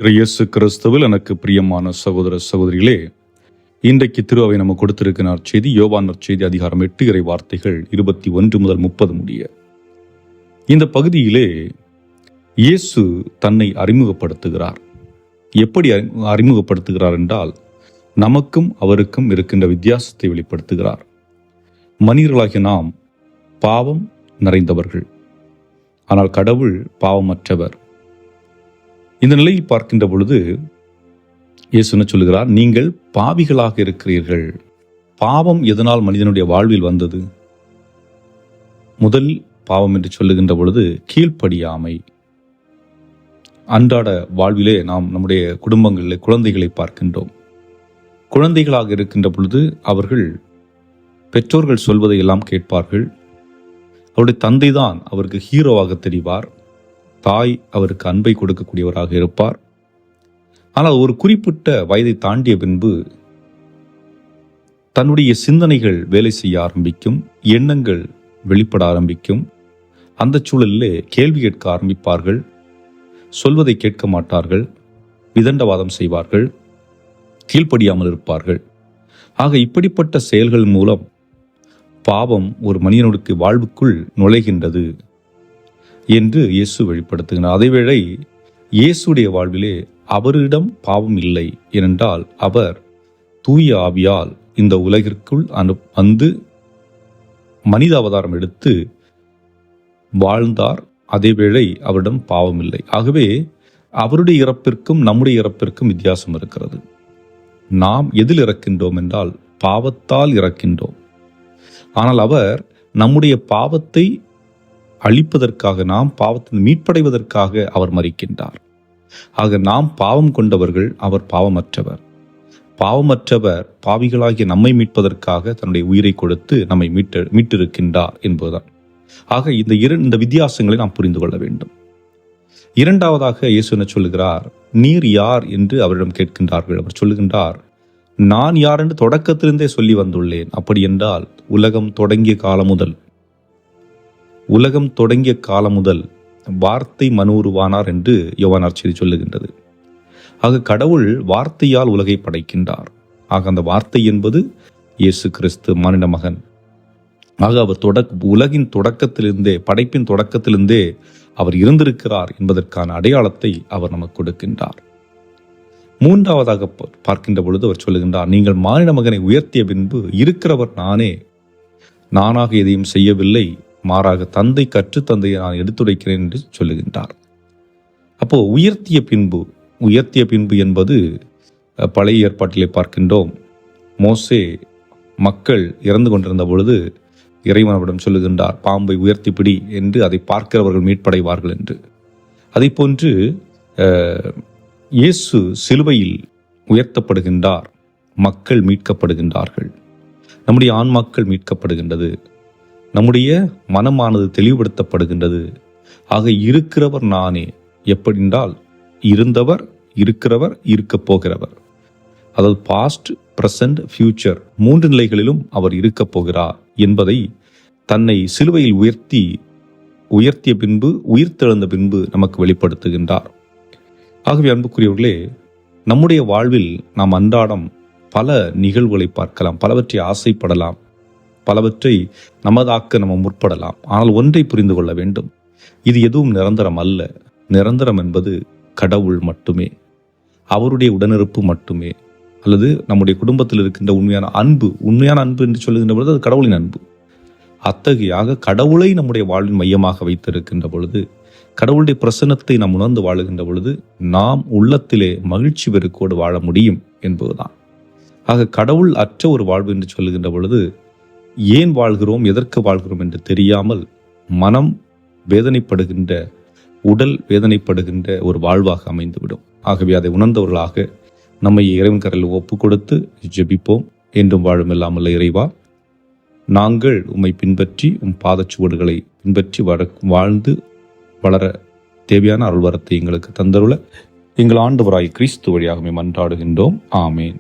இயேசு கிறிஸ்துவில் எனக்கு பிரியமான சகோதர சகோதரிகளே, இன்றைக்கு திருவை நம்ம கொடுத்திருக்கிற நற்செய்தி யோவான் நற்செய்தி அதிகாரம் 8 இறை வார்த்தைகள் 21 முதல் 30 முடிய. இந்த பகுதியிலே இயேசு தன்னை அறிமுகப்படுத்துகிறார். எப்படி அறிமுகப்படுத்துகிறார் என்றால், நமக்கும் அவருக்கும் இருக்கின்ற வித்தியாசத்தை வெளிப்படுத்துகிறார். மனிதர்களாகிய நாம் பாவம் நிறைந்தவர்கள், ஆனால் கடவுள் பாவமற்றவர். இந்த நிலையை பார்க்கின்ற பொழுது இயேசு என்ன சொல்லுகிறார்? நீங்கள் பாவிகளாக இருக்கிறீர்கள். பாவம் எதனால் மனிதனுடைய வாழ்வில் வந்தது? முதல் பாவம் என்று சொல்லுகின்ற பொழுது கீழ்ப்படியாமை. அன்றாட வாழ்விலே நாம் நம்முடைய குடும்பங்களில் குழந்தைகளை பார்க்கின்றோம். குழந்தைகளாக இருக்கின்ற பொழுது அவர்கள் பெற்றோர்கள் சொல்வதை எல்லாம் கேட்பார்கள். அவருடைய தந்தை தான் அவருக்கு ஹீரோவாக தெரிவார். தாய் அவருக்கு அன்பை கொடுக்கக்கூடியவராக இருப்பார். ஆனால் ஒரு குறிப்பிட்ட வயதை தாண்டிய பின்பு தன்னுடைய சிந்தனைகள் வேலை செய்ய ஆரம்பிக்கும், எண்ணங்கள் வெளிப்பட ஆரம்பிக்கும். அந்த சூழலிலே கேள்வி கேட்க ஆரம்பிப்பார்கள். சொல்வதை கேட்க மாட்டார்கள், விதண்டவாதம் செய்வார்கள், கீழ்ப்படியாமல் இருப்பார்கள். ஆக இப்படிப்பட்ட செயல்கள் மூலம் பாவம் ஒரு மனிதனுக்கு வாழ்வுக்குள் நுழைகின்றது என்று இயேசு வெளிப்படுத்துகிறார். அதேவேளை இயேசுடைய வாழ்விலே அவரிடம் பாவம் இல்லை. ஏனென்றால் அவர் தூய ஆவியால் இந்த உலகிற்குள் வந்து மனித அவதாரம் எடுத்து வாழ்ந்தார். அதேவேளை அவரிடம் பாவம் இல்லை. ஆகவே அவருடைய இறப்பிற்கும் நம்முடைய இறப்பிற்கும் வித்தியாசம் இருக்கிறது. நாம் எதில் இறக்கின்றோம் என்றால் பாவத்தால் இறக்கின்றோம். ஆனால் அவர் நம்முடைய பாவத்தை அழிப்பதற்காக, நாம் பாவத்தில் மீட்படைவதற்காக அவர் மரிக்கின்றார். ஆக நாம் பாவம் கொண்டவர்கள், அவர் பாவமற்றவர். பாவமற்றவர் பாவிகளாகிய நம்மை மீட்பதற்காக தன்னுடைய உயிரை கொடுத்து நம்மை மீட்டிருக்கின்றார் என்பதுதான். ஆக இந்த வித்தியாசங்களை நாம் புரிந்து கொள்ள வேண்டும். இரண்டாவதாக இயேசு என்ன சொல்லுகிறார்? நீர் யார் என்று அவரிடம் கேட்கின்றார்கள். அவர் சொல்லுகின்றார், நான் யார் என்று தொடக்கத்திலிருந்தே சொல்லி வந்துள்ளேன். அப்படி என்றால் உலகம் தொடங்கிய காலம் முதல் வார்த்தை மனு உருவானார் என்று யோவான் நற்செய்தி சொல்லுகின்றது. ஆக கடவுள் வார்த்தையால் உலகை படைக்கின்றார். ஆக அந்த வார்த்தை என்பது இயேசு கிறிஸ்து, மானிட மகன். ஆக அவர் உலகின் தொடக்கத்திலிருந்தே, படைப்பின் தொடக்கத்திலிருந்தே அவர் இருந்திருக்கிறார் என்பதற்கான அடையாளத்தை அவர் நமக்கு கொடுக்கின்றார். மூன்றாவதாக பார்க்கின்ற பொழுது அவர் சொல்லுகின்றார், நீங்கள் மானிட மகனை உயர்த்திய பின்பு இருக்கிறவர் நானே, நானாக எதையும் செய்யவில்லை, மாறாக தந்தை கற்று தந்தையை நான் எடுத்துரைக்கிறேன் என்று சொல்லுகின்றார். அப்போ உயர்த்திய பின்பு என்பது பழைய ஏற்பாட்டிலே பார்க்கின்றோம். மோசே மக்கள் இறந்து கொண்டிருந்த பொழுது இறைவனிடம் சொல்லுகின்றார், பாம்பை உயர்த்தி பிடி என்று, அதை பார்க்கிறவர்கள் மீட்படைவார்கள் என்று. அதை போன்று இயேசு சிலுவையில் உயர்த்தப்படுகின்றார், மக்கள் மீட்கப்படுகின்றார்கள், நம்முடைய ஆன்மாக்கள் மீட்கப்படுகின்றது, நம்முடைய மனமானது தெளிவுபடுத்தப்படுகின்றது. ஆக இருக்கிறவர் நானே. எப்படி என்றால் இருந்தவர், இருக்கிறவர், இருக்கப் போகிறவர். அதாவது பாஸ்ட், பிரசன்ட், ஃபியூச்சர், 3 நிலைகளிலும் அவர் இருக்கப் போகிறார் என்பதை தன்னை சிலுவையில் உயர்த்திய பின்பு, உயிர்த்தெழுந்த பின்பு நமக்கு வெளிப்படுத்துகின்றார். ஆகவே அன்புக்குரியவர்களே, நம்முடைய வாழ்வில் நாம் அன்றாடம் பல நிகழ்வுகளை பார்க்கலாம், பலவற்றை ஆசைப்படலாம், பலவற்றை நமதாக்க நம்ம முற்படலாம். ஆனால் ஒன்றை புரிந்து கொள்ள வேண்டும், இது எதுவும் நிரந்தரம் அல்ல. நிரந்தரம் என்பது கடவுள் மட்டுமே, அவருடைய உடனிருப்பு மட்டுமே, அல்லது நம்முடைய குடும்பத்தில் இருக்கின்ற உண்மையான அன்பு என்று சொல்லுகின்ற பொழுது அது கடவுளின் அன்பு. அத்தகையாக கடவுளை நம்முடைய வாழ்வின் மையமாக வைத்திருக்கின்ற பொழுது, கடவுளுடைய பிரசன்னத்தை நாம் உணர்ந்து வாழுகின்ற பொழுது நாம் உள்ளத்திலே மகிழ்ச்சி பெருக்கோடு வாழ முடியும் என்பதுதான். ஆக கடவுள் அற்ற ஒரு வாழ்வு என்று சொல்லுகின்ற பொழுது ஏன் வாழ்கிறோம், எதற்கு வாழ்கிறோம் என்று தெரியாமல் மனம் வேதனைப்படுகின்ற, உடல் வேதனைப்படுகின்ற ஒரு வாழ்வாக அமைந்துவிடும். ஆகவே அதை உணர்ந்தவர்களாக நம்மை இறைவன் கரையில் ஒப்பு கொடுத்து ஜெபிப்போம். என்றும் வாழும் இல்லாமல் இறைவா, நாங்கள் உம்மை பின்பற்றி உம் பாதச்சுவடுகளை பின்பற்றி வாழ்ந்து வளர தேவையான அருள்வரத்தை எங்களுக்கு தந்தருள எங்கள் ஆண்டவராய் கிறிஸ்து வழியாக மன்றாடுகின்றோம். ஆமேன்.